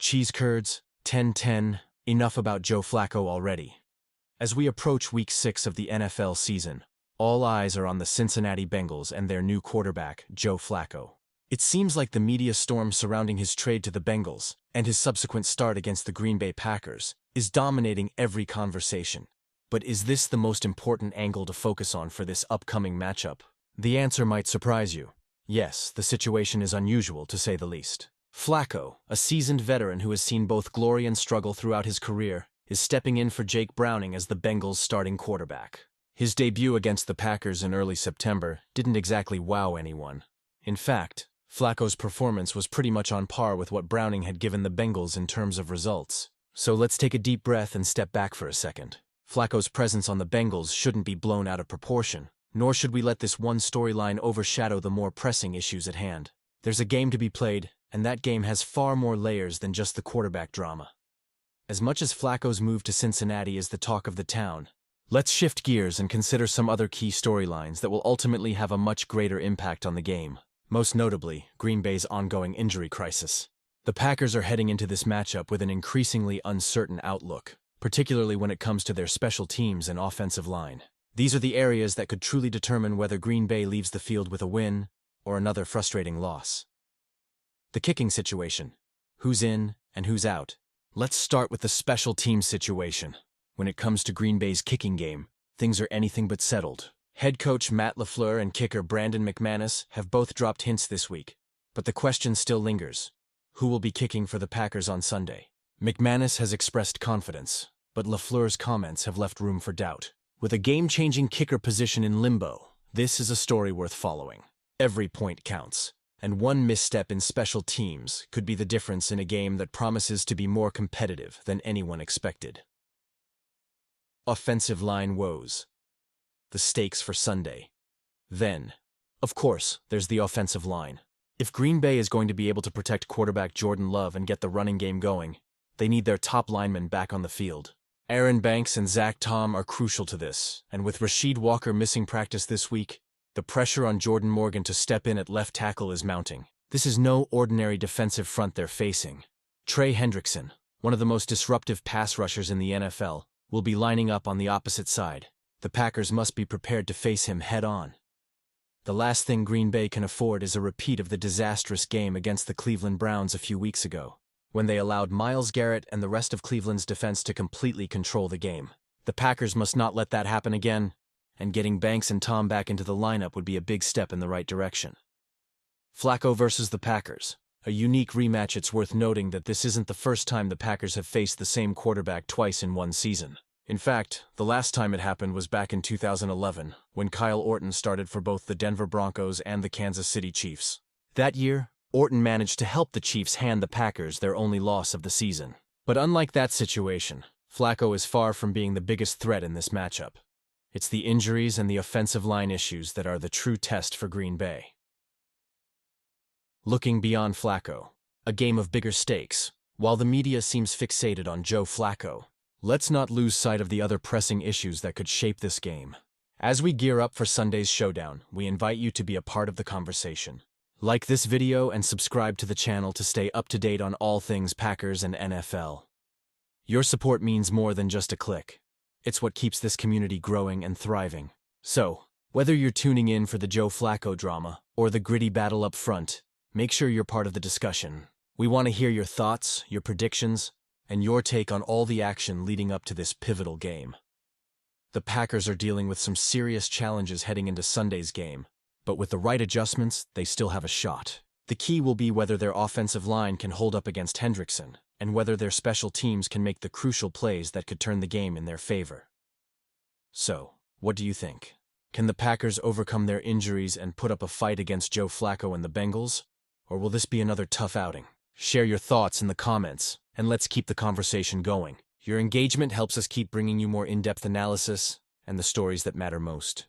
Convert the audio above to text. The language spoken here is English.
Cheese curds, 10-10, enough about Joe Flacco already. As we approach Week 6 of the NFL season, all eyes are on the Cincinnati Bengals and their new quarterback, Joe Flacco. It seems like the media storm surrounding his trade to the Bengals and his subsequent start against the Green Bay Packers is dominating every conversation. But is this the most important angle to focus on for this upcoming matchup? The answer might surprise you. Yes, the situation is unusual to say the least. Flacco, a seasoned veteran who has seen both glory and struggle throughout his career, is stepping in for Jake Browning as the Bengals' starting quarterback. His debut against the Packers in early September didn't exactly wow anyone. In fact, Flacco's performance was pretty much on par with what Browning had given the Bengals in terms of results. So let's take a deep breath and step back for a second. Flacco's presence on the Bengals shouldn't be blown out of proportion, nor should we let this one storyline overshadow the more pressing issues at hand. There's a game to be played, and that game has far more layers than just the quarterback drama. As much as Flacco's move to Cincinnati is the talk of the town, let's shift gears and consider some other key storylines that will ultimately have a much greater impact on the game. Most notably, Green Bay's ongoing injury crisis. The Packers are heading into this matchup with an increasingly uncertain outlook, particularly when it comes to their special teams and offensive line. These are the areas that could truly determine whether Green Bay leaves the field with a win or another frustrating loss. The kicking situation. Who's in and who's out? Let's start with the special teams situation. When it comes to Green Bay's kicking game, things are anything but settled. Head coach Matt LaFleur and kicker Brandon McManus have both dropped hints this week, but the question still lingers. Who will be kicking for the Packers on Sunday? McManus has expressed confidence, but LaFleur's comments have left room for doubt. With a game-changing kicker position in limbo, this is a story worth following. Every point counts, and one misstep in special teams could be the difference in a game that promises to be more competitive than anyone expected. Offensive line woes. The stakes for Sunday. Then, of course, there's the offensive line. If Green Bay is going to be able to protect quarterback Jordan Love and get the running game going, they need their top linemen back on the field. Aaron Banks and Zach Tom are crucial to this, and with Rasheed Walker missing practice this week, the pressure on Jordan Morgan to step in at left tackle is mounting. This is no ordinary defensive front they're facing. Trey Hendrickson, one of the most disruptive pass rushers in the NFL, will be lining up on the opposite side. The Packers must be prepared to face him head-on. The last thing Green Bay can afford is a repeat of the disastrous game against the Cleveland Browns a few weeks ago, when they allowed Myles Garrett and the rest of Cleveland's defense to completely control the game. The Packers must not let that happen again, and getting Banks and Tom back into the lineup would be a big step in the right direction. Flacco versus the Packers. A unique rematch. It's worth noting that this isn't the first time the Packers have faced the same quarterback twice in one season. In fact, the last time it happened was back in 2011, when Kyle Orton started for both the Denver Broncos and the Kansas City Chiefs. That year, Orton managed to help the Chiefs hand the Packers their only loss of the season. But unlike that situation, Flacco is far from being the biggest threat in this matchup. It's the injuries and the offensive line issues that are the true test for Green Bay. Looking beyond Flacco, a game of bigger stakes. While the media seems fixated on Joe Flacco, let's not lose sight of the other pressing issues that could shape this game. As we gear up for Sunday's showdown, we invite you to be a part of the conversation. Like this video and subscribe to the channel to stay up to date on all things Packers and NFL. Your support means more than just a click. It's what keeps this community growing and thriving. So, whether you're tuning in for the Joe Flacco drama or the gritty battle up front, make sure you're part of the discussion. We want to hear your thoughts, your predictions, and your take on all the action leading up to this pivotal game. The Packers are dealing with some serious challenges heading into Sunday's game, but with the right adjustments, they still have a shot. The key will be whether their offensive line can hold up against Hendrickson, and whether their special teams can make the crucial plays that could turn the game in their favor. So, what do you think? Can the Packers overcome their injuries and put up a fight against Joe Flacco and the Bengals? Or will this be another tough outing? Share your thoughts in the comments, and let's keep the conversation going. Your engagement helps us keep bringing you more in-depth analysis and the stories that matter most.